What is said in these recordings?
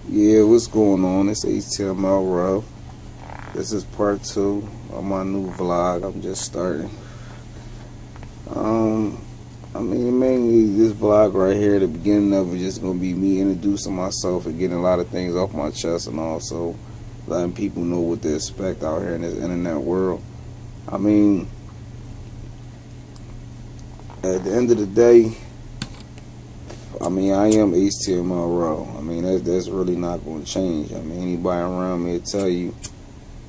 Yeah, what's going on? It's Htmlrell. This is part 2 of my new vlog. I'm just starting. Mainly this vlog right here, the beginning of it, just gonna be me introducing myself and getting a lot of things off my chest, and also letting people know what to expect out here in this internet world. At the end of the day, I am Htmlrell. That's really not going to change. Anybody around me will tell you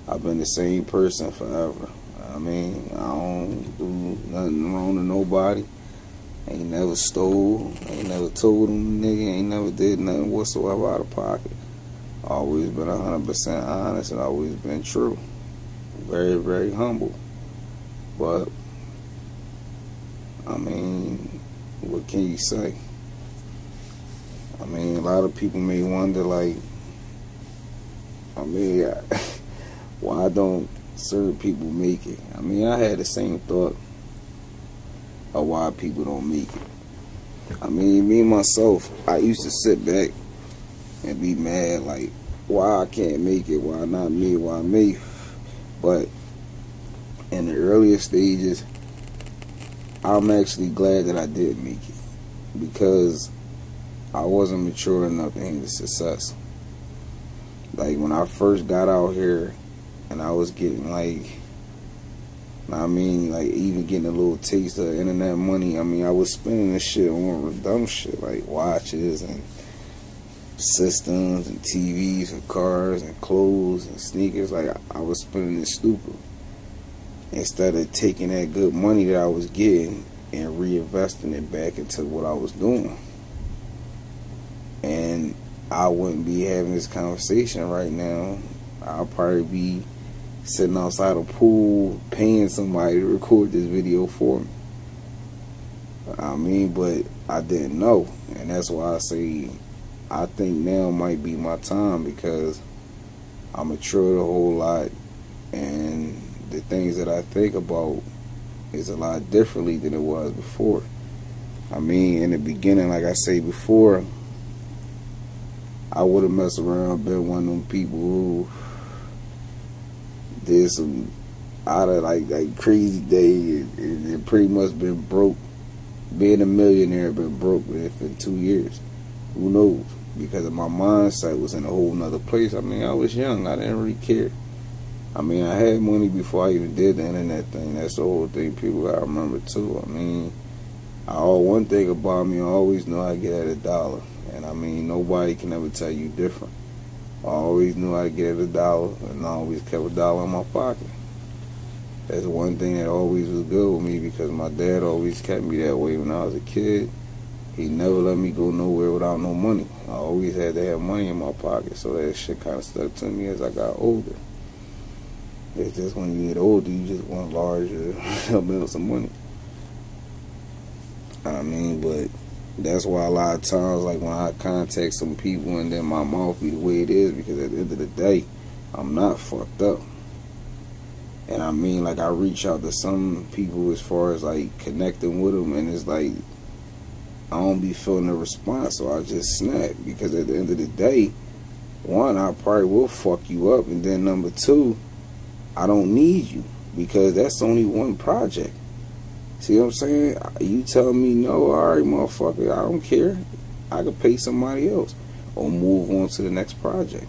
I've been the same person forever. I don't do nothing wrong to nobody. Ain't never stole. Ain't never told them nigga. Ain't never did nothing whatsoever out of pocket. Always been 100% honest and always been true. Very, very humble. But, what can you say? A lot of people may wonder, like, why don't certain people make it? I had the same thought of why people don't make it. Me myself, I used to sit back and be mad, like, why I can't make it, why not me, why me? But in the earlier stages, I'm actually glad that I did make it, because I wasn't mature enough to handle success. Like, when I first got out here and I was getting even getting a little taste of internet money, I was spending this shit on dumb shit like watches and systems and TVs and cars and clothes and sneakers. Like, I was spending it stupid instead of taking that good money that I was getting and reinvesting it back into what I was doing. And I wouldn't be having this conversation right now. I'll probably be sitting outside a pool paying somebody to record this video for me. But I didn't know. And that's why I say I think now might be my time, because I matured a whole lot, and the things that I think about is a lot differently than it was before. In the beginning, like I say before, I would have messed around, been one of them people who did some out of like crazy day and pretty much been broke. Being a millionaire, been broke within 2 years. Who knows? Because my mindset was in a whole nother place. I was young. I didn't really care. I had money before I even did the internet thing. That's the whole thing people gotta remember too. One thing about me, I always knew how to get at $1. And nobody can ever tell you different. I always knew how to get at $1, and I always kept $1 in my pocket. That's one thing that always was good with me, because my dad always kept me that way when I was a kid. He never let me go nowhere without no money. I always had to have money in my pocket, so that shit kind of stuck to me as I got older. It's just when you get older, you just want larger amounts of money. But that's why a lot of times, like, when I contact some people and then my mouth be the way it is, because at the end of the day, I'm not fucked up. And I reach out to some people as far as like connecting with them, and it's like I don't be feeling a response, so I just snap. Because at the end of the day, one, I probably will fuck you up, and then number two, I don't need you, because that's only one project. See what I'm saying? You tell me no, alright, motherfucker, I don't care. I could pay somebody else or move on to the next project.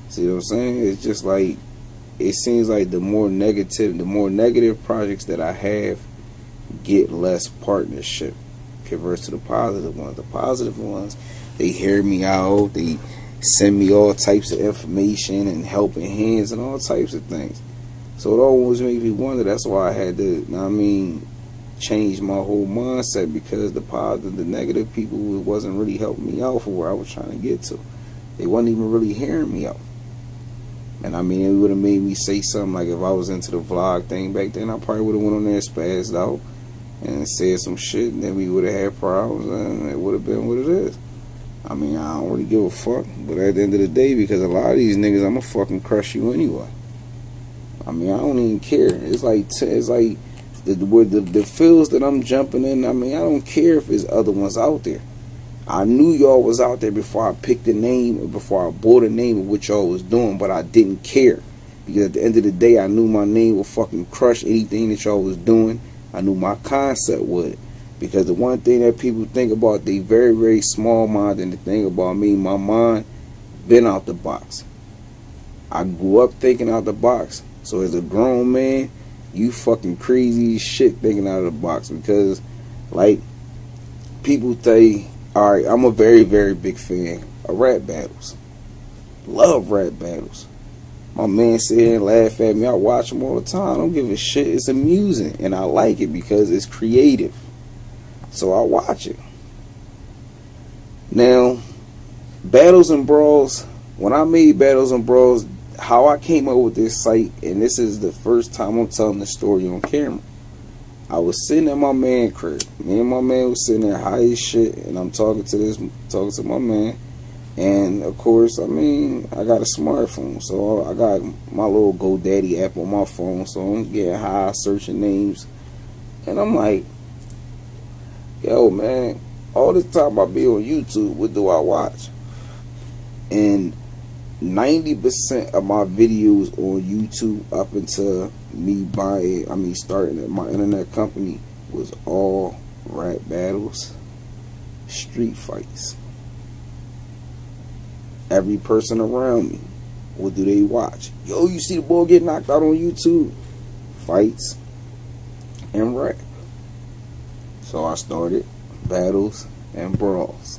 See what I'm saying? It's just like, it seems like the more negative projects that I have get less partnership compared to the positive ones. The positive ones, they hear me out, they send me all types of information and helping hands and all types of things. So it always makes me wonder. That's why I had to, change my whole mindset, because the negative people wasn't really helping me out for where I was trying to get to. They wasn't even really hearing me out. And it would have made me say something like, if I was into the vlog thing back then, I probably would have went on there and spazzed out and said some shit, and then we would have had problems, and it would have been what it is. I don't really give a fuck. But at the end of the day, because a lot of these niggas, I'ma fucking crush you anyway. I don't even care. It's like the fields that I'm jumping in. I don't care if there's other ones out there. I knew y'all was out there before I picked the name, or before I bought a name of what y'all was doing, but I didn't care. Because at the end of the day, I knew my name would fucking crush anything that y'all was doing. I knew my concept would. Because the one thing that people think about, they very, very small-minded. And the thing about me, my mind been out the box. I grew up thinking out the box. So as a grown man, you fucking crazy as shit thinking out of the box. Because, like, people say, alright, I'm a very, very big fan of rap battles. Love rap battles. My man sit here and laugh at me. I watch them all the time. I don't give a shit. It's amusing. And I like it because it's creative. So I watch it. Now, Battles and Brawls, when I made Battles and Brawls, how I came up with this site, and this is the first time I'm telling the story on camera. I was sitting at my man crib. Me and my man was sitting there high as shit, and I'm talking to my man. And of course, I mean, I got a smartphone, so I got my little GoDaddy app on my phone, so I'm getting high, searching names. And I'm like, yo, man, all this time I be on YouTube, what do I watch? And 90% of my videos on YouTube up until me starting my internet company was all rap battles, street fights. Every person around me, what do they watch? Yo, you see the boy get knocked out on YouTube? Fights and rap. So I started Battles and Brawls.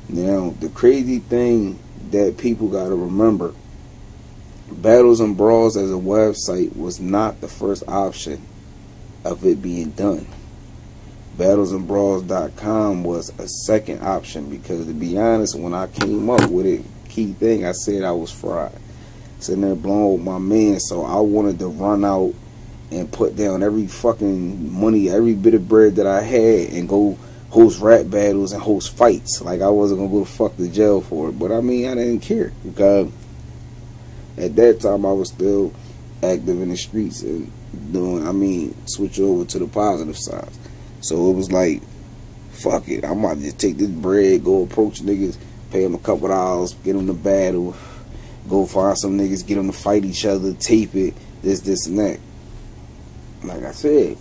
Now, the crazy thing that people got to remember, Battles and Brawls as a website was not the first option of it being done. Battlesandbrawls.com was a second option, because to be honest, when I came up with it, key thing, I said I was fried. Sitting there blowing with my man, so I wanted to run out and put down every fucking money, every bit of bread that I had, and go host rap battles and host fights. Like, I wasn't gonna go fuck to jail for it. But I mean, I didn't care, because at that time I was still active in the streets and doing, switch over to the positive side. So it was like, fuck it, I might just take this bread, go approach niggas, pay them a couple dollars, get them to battle, go find some niggas, get them to fight each other, tape it, this and that. Like I said,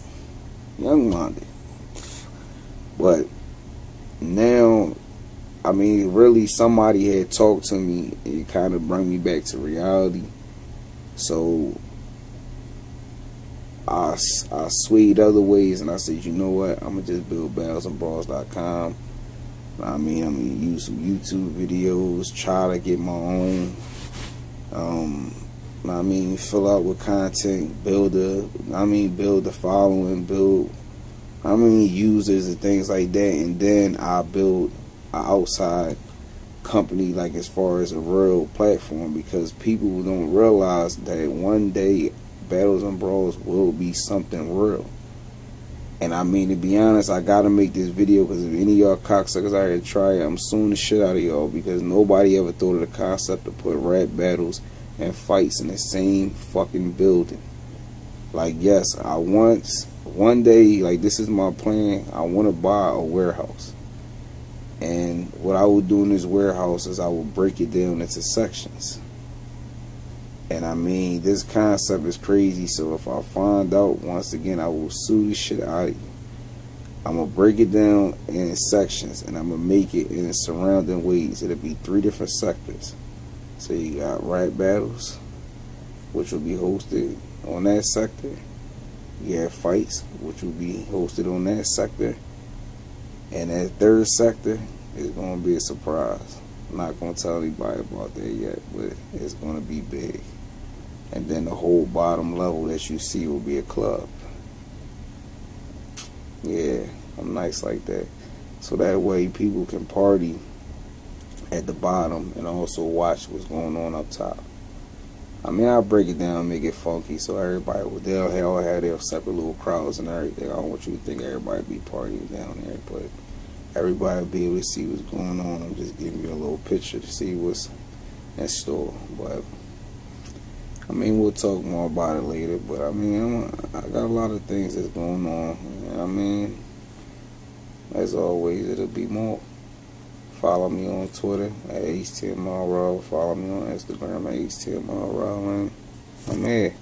young-minded. But now, really somebody had talked to me and it kind of brought me back to reality. So I swayed other ways, and I said, you know what, I'm going to just build battlesandbrawls.com. I'm going to use some YouTube videos, try to get my own, fill out with content, build a following, build, users and things like that. And then I build an outside company, like as far as a real platform, because people don't realize that one day Battles and Brawls will be something real. And to be honest, I gotta make this video, because if any of y'all cocksuckers out here try it, I'm suing the shit out of y'all, because nobody ever thought of the concept to put rap battles and fights in the same fucking building. Like, yes, one day, like, this is my plan, I want to buy a warehouse. And what I would do in this warehouse is I would break it down into sections. And this concept is crazy, so if I find out, once again, I will sue the shit out of you. I'm going to break it down in sections, and I'm going to make it in surrounding ways. It'll be 3 different sectors. So you got rap battles, which will be hosted on that sector. You have fights, which will be hosted on that sector. And that third sector is going to be a surprise. I'm not going to tell anybody about that yet, but it's going to be big. And then the whole bottom level that you see will be a club. Yeah, I'm nice like that. So that way people can party at the bottom and also watch what's going on up top. I'll break it down, make it funky, so everybody they'll all have their separate little crowds and everything. I don't want you to think everybody be partying down there, but everybody will be able to see what's going on. I'm just giving you a little picture to see what's in store. But we'll talk more about it later. But I got a lot of things that's going on. As always, it'll be more Follow me on Twitter at Htmlrell. Follow me on Instagram at Htmlrell. And I'm here.